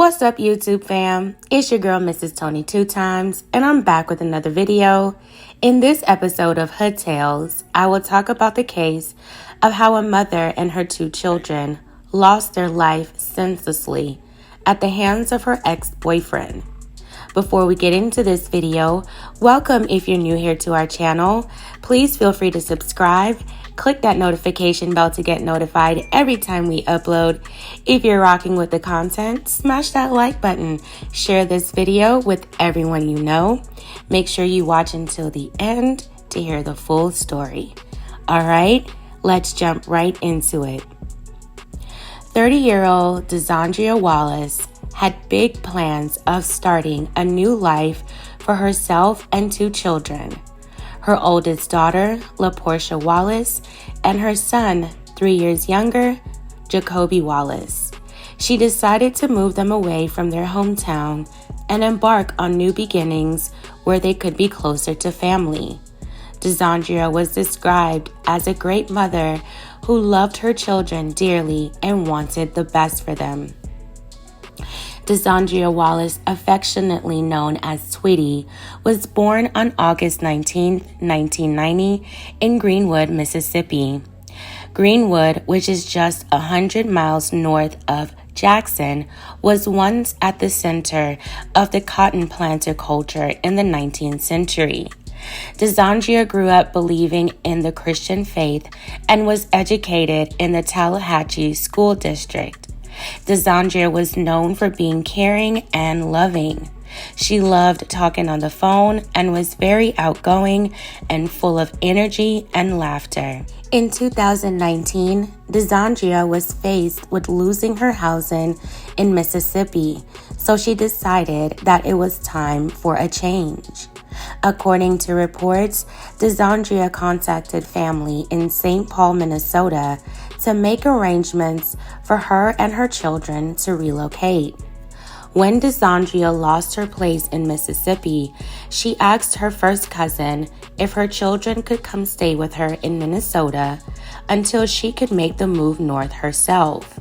What's up, YouTube fam? It's your girl, Mrs. Tony Two Times, and I'm back with another video. In this episode of Hood Tales, I will talk about the case of how a mother and her two children lost their life senselessly at the hands of her ex-boyfriend. Before we get into this video, welcome if you're new here to our channel. Please feel free to subscribe. Click that notification bell to get notified every time we upload. If you're rocking with the content, smash that like button. Share this video with everyone you know. Make sure you watch until the end to hear the full story. All right, let's jump right into it. 30-year-old Desandria Wallace had big plans of starting a new life for herself and two children. Her oldest daughter, LaPortia Wallace, and her son, 3 years younger, Jacoby Wallace. She decided to move them away from their hometown and embark on new beginnings where they could be closer to family. Desandria was described as a great mother who loved her children dearly and wanted the best for them. Desandria Wallace, affectionately known as Sweetie, was born on August 19, 1990 in Greenwood, Mississippi. Greenwood, which is just 100 miles north of Jackson, was once at the center of the cotton planter culture in the 19th century. Desandria grew up believing in the Christian faith and was educated in the Tallahatchie School District. Desandria was known for being caring and loving. She loved talking on the phone and was very outgoing and full of energy and laughter. In 2019, Desandria was faced with losing her housing in Mississippi, so she decided that it was time for a change. According to reports, Desandria contacted family in St. Paul, Minnesota, to make arrangements for her and her children to relocate. When Desandria lost her place in Mississippi, she asked her first cousin if her children could come stay with her in Minnesota until she could make the move north herself.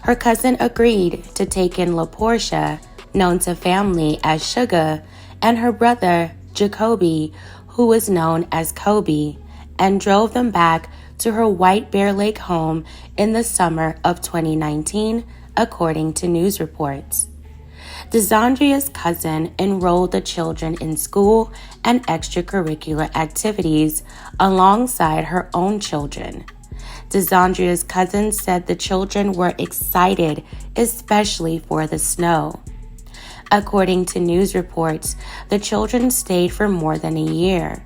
Her cousin agreed to take in LaPortia, known to family as Sugar, and her brother, Jacoby, who was known as Kobe, and drove them back to her White Bear Lake home in the summer of 2019, according to news reports. Desandria's cousin enrolled the children in school and extracurricular activities alongside her own children. Desandria's cousin said the children were excited, especially for the snow. According to news reports, the children stayed for more than a year.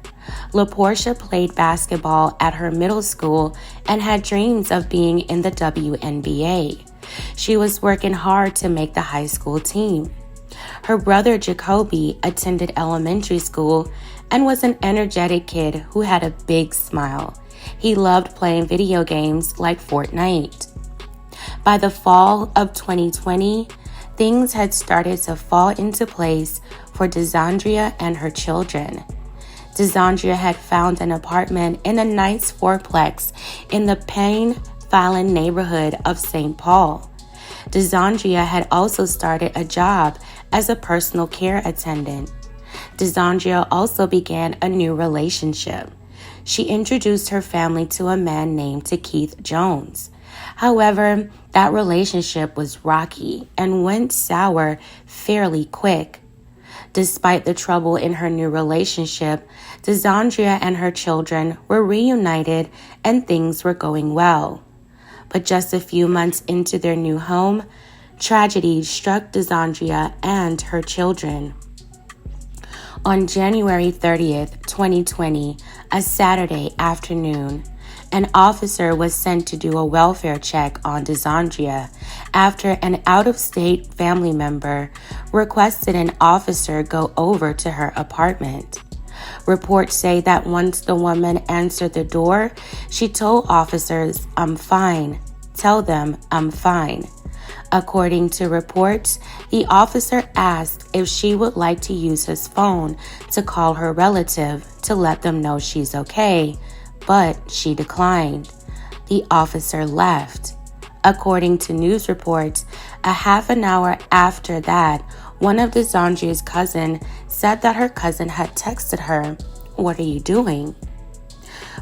LaPortia played basketball at her middle school and had dreams of being in the WNBA. She was working hard to make the high school team. Her brother Jacoby attended elementary school and was an energetic kid who had a big smile. He loved playing video games like Fortnite. By the fall of 2020, things had started to fall into place for Desandria and her children. Desandria had found an apartment in a nice fourplex in the Payne-Fallon neighborhood of St. Paul. Desandria had also started a job as a personal care attendant. Desandria also began a new relationship. She introduced her family to a man named Keith Jones. However, that relationship was rocky and went sour fairly quick. Despite the trouble in her new relationship, Desandria and her children were reunited and things were going well. But just a few months into their new home, tragedy struck Desandria and her children. On January 30th, 2020, a Saturday afternoon, an officer was sent to do a welfare check on Desandria after an out-of-state family member requested an officer go over to her apartment. Reports say that once the woman answered the door, she told officers, "I'm fine. Tell them I'm fine." According to reports, the officer asked if she would like to use his phone to call her relative to let them know she's okay, but she declined. The officer left. According to news reports, A half an hour after that, one of DeSandria's cousins said that her cousin had texted her, "What are you doing?"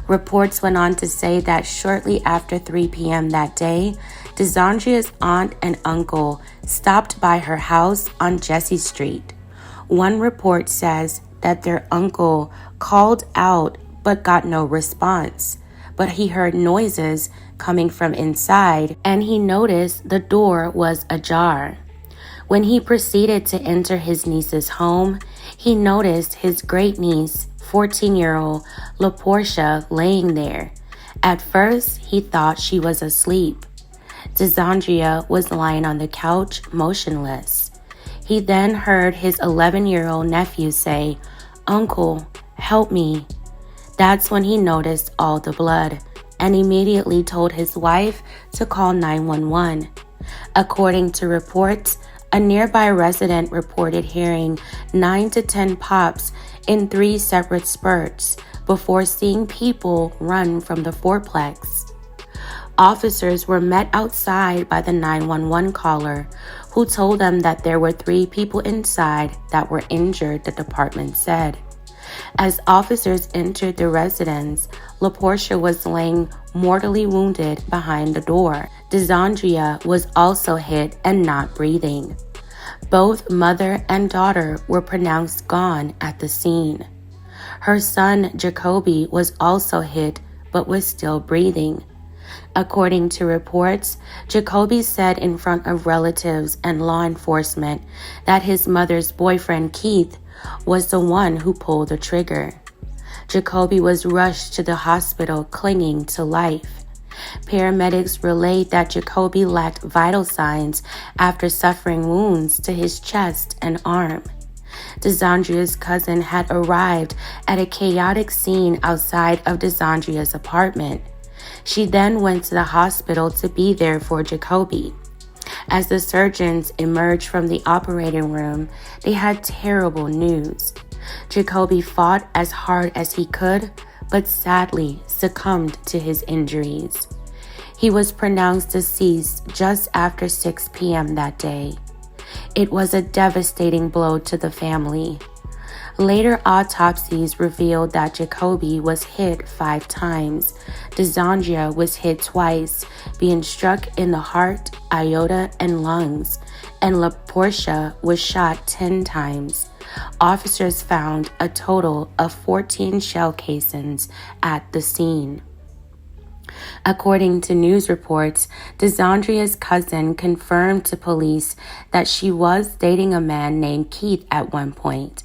Reports went on to say that shortly after 3 p.m. that day, DeSandria's aunt and uncle stopped by her house on Jessie Street. One report says that their uncle called out but got no response, but he heard noises coming from inside and he noticed the door was ajar. When he proceeded to enter his niece's home, he noticed his great-niece, 14-year-old LaPortia, laying there. At first, he thought she was asleep. DeSandria was lying on the couch, motionless. He then heard his 11-year-old nephew say, "Uncle, help me." That's when he noticed all the blood and immediately told his wife to call 911. According to reports, a nearby resident reported hearing 9 to 10 pops in 3 separate spurts before seeing people run from the fourplex. Officers were met outside by the 911 caller, who told them that there were 3 people inside that were injured, the department said. As officers entered the residence, LaPortia was laying mortally wounded behind the door. DeSandria was also hit and not breathing. Both mother and daughter were pronounced gone at the scene. Her son, Jacoby, was also hit but was still breathing. According to reports, Jacoby said in front of relatives and law enforcement that his mother's boyfriend, Keith, was the one who pulled the trigger. Jacoby was rushed to the hospital clinging to life. Paramedics relayed that Jacoby lacked vital signs after suffering wounds to his chest and arm. DeSandria's cousin had arrived at a chaotic scene outside of DeSandria's apartment. She then went to the hospital to be there for Jacoby. As the surgeons emerged from the operating room, they had terrible news. Jacoby fought as hard as he could, but sadly succumbed to his injuries. He was pronounced deceased just after 6 p.m. that day. It was a devastating blow to the family. Later autopsies revealed that Jacoby was hit 5 times. DeSandria was hit twice, being struck in the heart, aorta, and lungs, and LaPortia was shot 10 times. Officers found a total of 14 shell casings at the scene. According to news reports, DeSandria's cousin confirmed to police that she was dating a man named Keith at one point.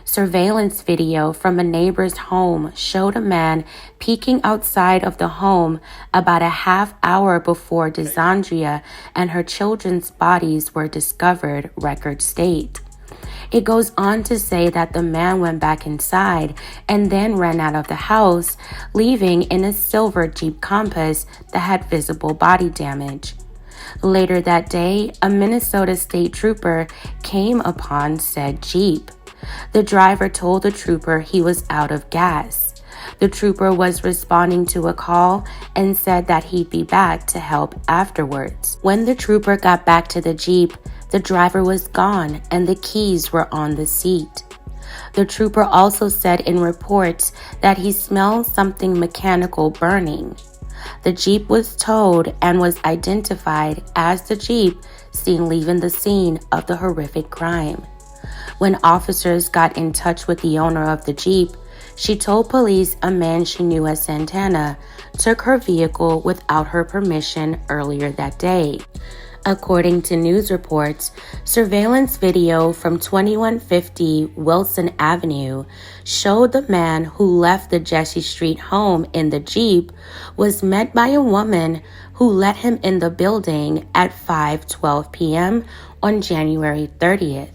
Surveillance video from a neighbor's home showed a man peeking outside of the home about a half hour before DeSandria and her children's bodies were discovered, records state. It goes on to say that the man went back inside and then ran out of the house, leaving in a silver Jeep Compass that had visible body damage. Later that day, a Minnesota state trooper came upon said Jeep. The driver told the trooper he was out of gas. The trooper was responding to a call and said that he'd be back to help afterwards. When the trooper got back to the Jeep, the driver was gone and the keys were on the seat. The trooper also said in reports that he smelled something mechanical burning. The Jeep was towed and was identified as the Jeep seen leaving the scene of the horrific crime. When officers got in touch with the owner of the Jeep, she told police a man she knew as Santana took her vehicle without her permission earlier that day. According to news reports, surveillance video from 2150 Wilson Avenue showed the man who left the Jessie Street home in the Jeep was met by a woman who let him in the building at 5:12 p.m. on January 30th.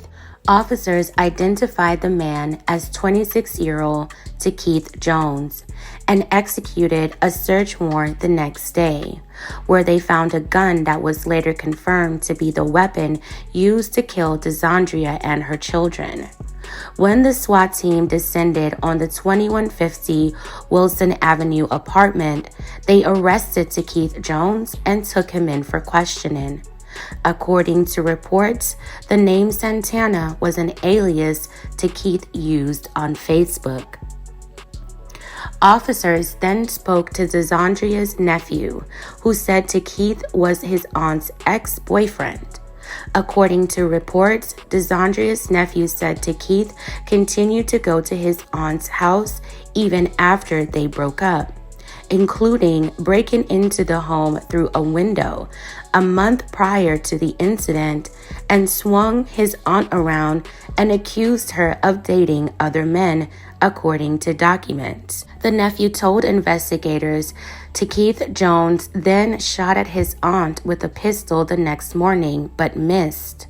Officers identified the man as 26-year-old Keith Jones and executed a search warrant the next day, where they found a gun that was later confirmed to be the weapon used to kill DeSandria and her children. When the SWAT team descended on the 2150 Wilson Avenue apartment, they arrested Keith Jones and took him in for questioning. According to reports, the name Santana was an alias to Keith used on Facebook. Officers then spoke to DeSandria's nephew, who said to Keith was his aunt's ex-boyfriend. According to reports, DeSandria's nephew said to Keith continued to go to his aunt's house even after they broke up, including breaking into the home through a window a month prior to the incident and swung his aunt around and accused her of dating other men, according to documents. The nephew told investigators to Keith Jones then shot at his aunt with a pistol the next morning but missed.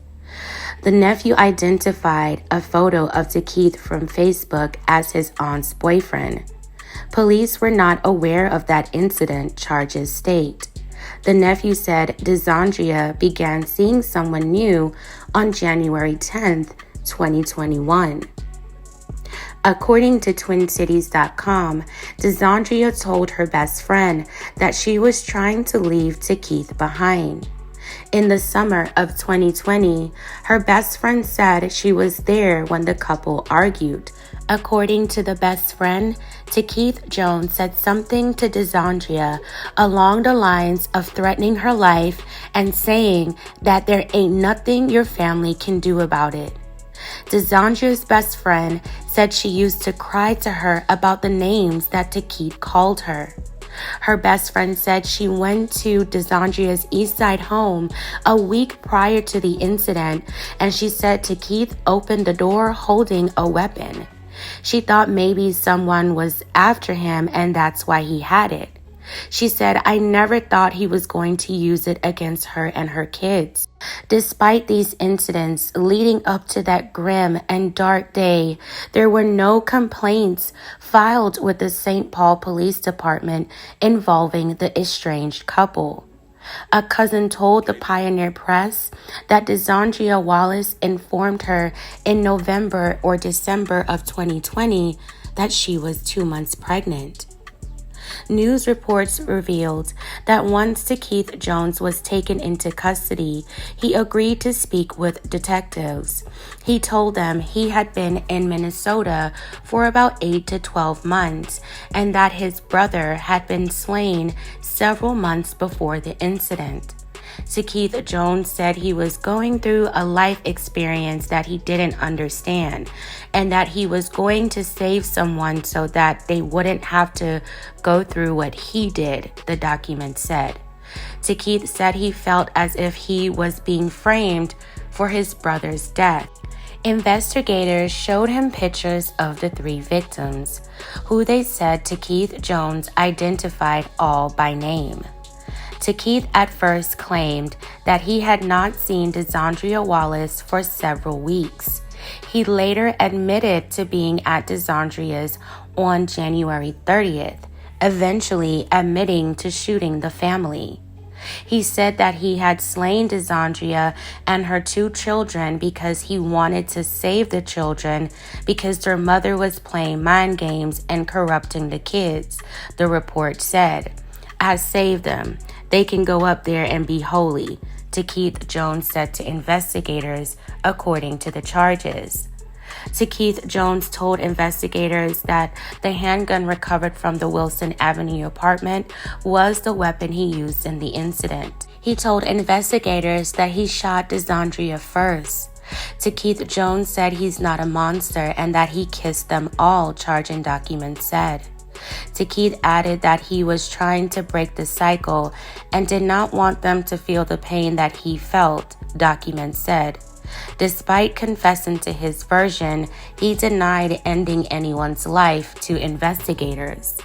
The nephew identified a photo of Keith from Facebook as his aunt's boyfriend. Police were not aware of that incident, charges state. The nephew said DeSandria began seeing someone new on January 10, 2021. According to TwinCities.com, DeSandria told her best friend that she was trying to leave Keith behind. In the summer of 2020, her best friend said she was there when the couple argued. According to the best friend, Keith Jones said something to DeSandria along the lines of threatening her life and saying that there ain't nothing your family can do about it. DeSandria's best friend said she used to cry to her about the names that Keith called her. Her best friend said she went to DeSandria's East Side home a week prior to the incident, and she said Keith opened the door holding a weapon. She thought maybe someone was after him and that's why he had it. She said, "I never thought he was going to use it against her and her kids." Despite these incidents leading up to that grim and dark day, there were no complaints filed with the St. Paul Police Department involving the estranged couple. A cousin told the Pioneer Press that DeSandria Wallace informed her in November or December of 2020 that she was 2 months pregnant. News reports revealed that once Keith Jones was taken into custody, he agreed to speak with detectives. He told them he had been in Minnesota for about 8 to 12 months and that his brother had been slain several months before the incident. Keith Jones said he was going through a life experience that he didn't understand and that he was going to save someone so that they wouldn't have to go through what he did, the document said. Keith said he felt as if he was being framed for his brother's death. Investigators showed him pictures of the 3 victims, who they said Keith Jones identified all by name. Keith at first claimed that he had not seen DeSandria Wallace for several weeks. He later admitted to being at DeSandria's on January 30th, eventually admitting to shooting the family. He said that he had slain DeSandria and her 2 children because he wanted to save the children because their mother was playing mind games and corrupting the kids, the report said. "I saved them. They can go up there and be holy," Keith Jones said to investigators, according to the charges. Keith Jones told investigators that the handgun recovered from the Wilson Avenue apartment was the weapon he used in the incident. He told investigators that he shot DeSandria first. Keith Jones said he's not a monster and that he kissed them all, charging documents said. Keith added that he was trying to break the cycle and did not want them to feel the pain that he felt, documents said. Despite confessing to his version, he denied ending anyone's life to investigators.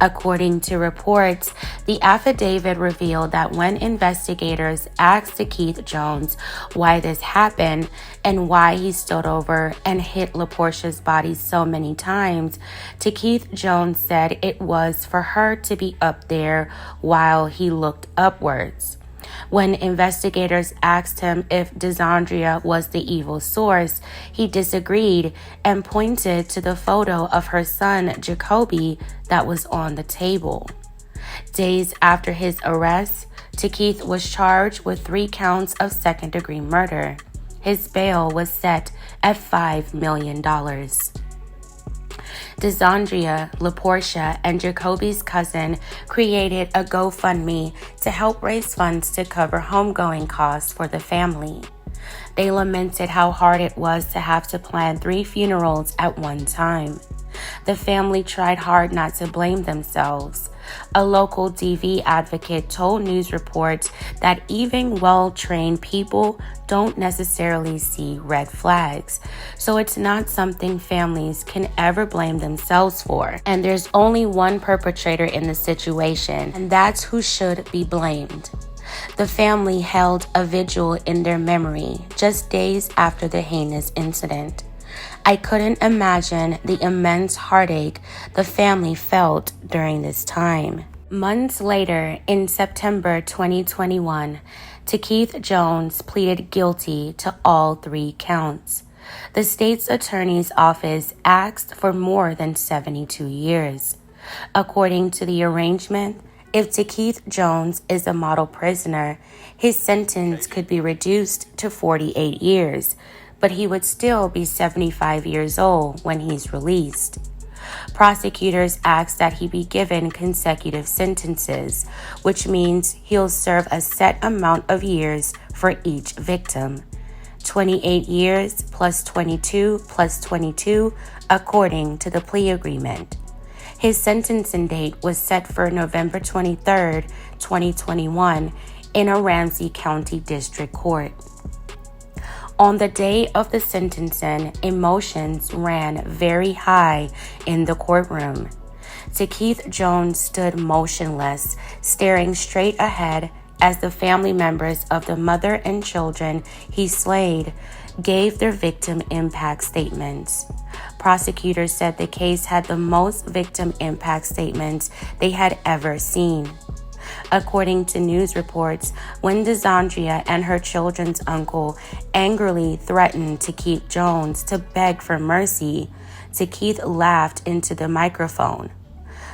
According to reports, the affidavit revealed that when investigators asked Keith Jones why this happened and why he stood over and hit LaPortia's body so many times, Keith Jones said it was for her to be up there while he looked upwards. When investigators asked him if DeSandria was the evil source, he disagreed and pointed to the photo of her son, Jacoby, that was on the table. Days after his arrest, Keith was charged with 3 counts of second-degree murder. His bail was set at $5 million. DeSandria, LaPortia, and Jacoby's cousin created a GoFundMe to help raise funds to cover homegoing costs for the family. They lamented how hard it was to have to plan 3 funerals at one time. The family tried hard not to blame themselves. A local DV advocate told news reports that even well-trained people don't necessarily see red flags, so it's not something families can ever blame themselves for. And there's only one perpetrator in the situation, and that's who should be blamed. The family held a vigil in their memory just days after the heinous incident. I couldn't imagine the immense heartache the family felt during this time. Months later, in September 2021, Keith Jones pleaded guilty to all 3 counts. The state's attorney's office asked for more than 72 years. According to the arrangement, if Keith Jones is a model prisoner, his sentence could be reduced to 48 years, but he would still be 75 years old when he's released. Prosecutors asked that he be given consecutive sentences, which means he'll serve a set amount of years for each victim. 28 years plus 22 plus 22, according to the plea agreement. His sentencing date was set for November 23, 2021, in a Ramsey County District Court. On the day of the sentencing, emotions ran very high in the courtroom. Keith Jones stood motionless, staring straight ahead as the family members of the mother and children he slayed gave their victim impact statements. Prosecutors said the case had the most victim impact statements they had ever seen. According to news reports, when DeSandria and her children's uncle angrily threatened Keith Jones to beg for mercy, Keith laughed into the microphone.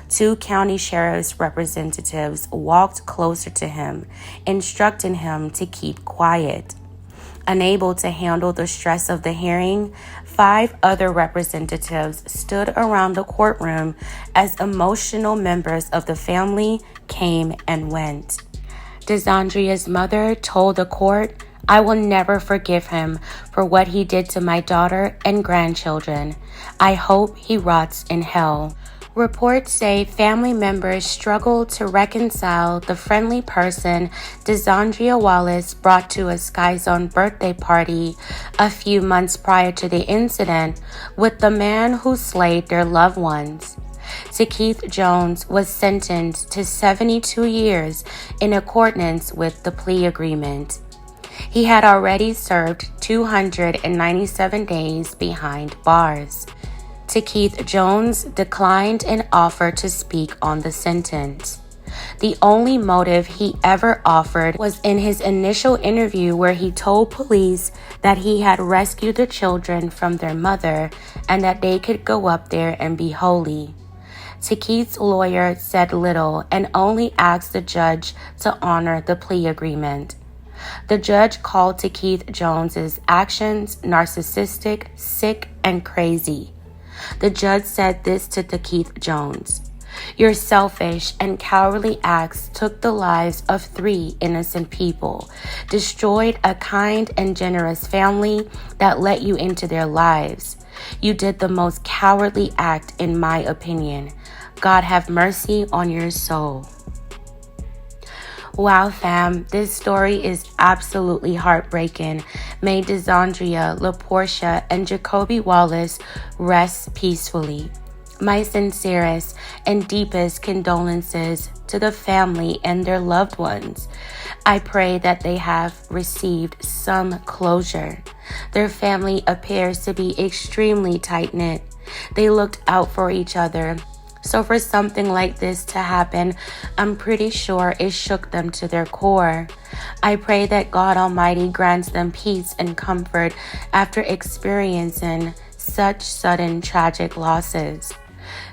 2 county sheriff's representatives walked closer to him, instructing him to keep quiet. Unable to handle the stress of the hearing, 5 other representatives stood around the courtroom as emotional members of the family came and went. DeSandria's mother told the court, "I will never forgive him for what he did to my daughter and grandchildren. I hope he rots in hell." Reports say family members struggled to reconcile the friendly person DeSandria Wallace brought to a Sky Zone birthday party a few months prior to the incident with the man who slayed their loved ones. Keith Jones was sentenced to 72 years in accordance with the plea agreement. He had already served 297 days behind bars. Keith Jones declined an offer to speak on the sentence. The only motive he ever offered was in his initial interview where he told police that he had rescued the children from their mother and that they could go up there and be holy. Keith's lawyer said little and only asked the judge to honor the plea agreement. The judge called Keith Jones's actions narcissistic, sick, and crazy. The judge said this to Keith Jones: "Your selfish and cowardly acts took the lives of 3 innocent people, destroyed a kind and generous family that let you into their lives. You did the most cowardly act, in my opinion. God have mercy on your soul." Wow, fam, this story is absolutely heartbreaking. May DeSandria, LaPortia, and Jacoby Wallace rest peacefully. My sincerest and deepest condolences to the family and their loved ones. I pray that they have received some closure. Their family appears to be extremely tight-knit. They looked out for each other. So for something like this to happen, I'm pretty sure it shook them to their core. I pray that God Almighty grants them peace and comfort after experiencing such sudden tragic losses.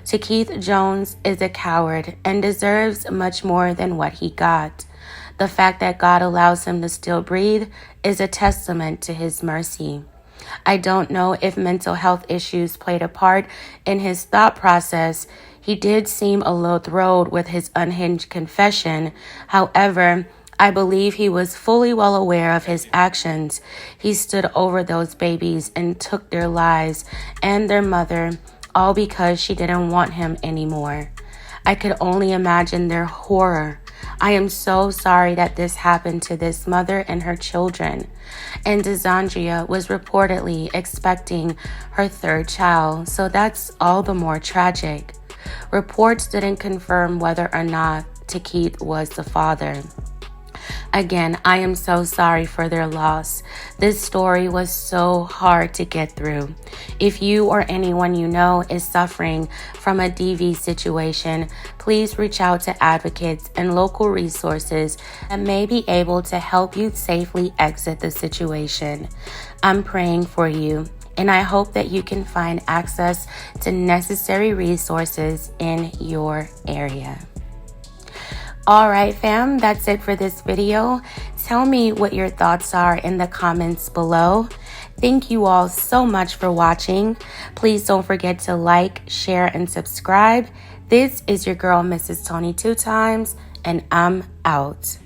Keith Jones is a coward and deserves much more than what he got. The fact that God allows him to still breathe is a testament to his mercy. I don't know if mental health issues played a part in his thought process. He did seem a little thrilled with his unhinged confession. However, I believe he was fully well aware of his actions. He stood over those babies and took their lives and their mother, all because she didn't want him anymore. I could only imagine their horror. I am so sorry that this happened to this mother and her children. And Desandria was reportedly expecting her third child, so that's all the more tragic. Reports didn't confirm whether or not Takit was the father. Again, I am so sorry for their loss. This story was so hard to get through. If you or anyone you know is suffering from a DV situation, please reach out to advocates and local resources that may be able to help you safely exit the situation. I'm praying for you, and I hope that you can find access to necessary resources in your area. All right, fam, that's it for this video. Tell me what your thoughts are in the comments below. Thank you all so much for watching. Please don't forget to like, share, and subscribe. This is your girl, Mrs. Tony 2 Times, and I'm out.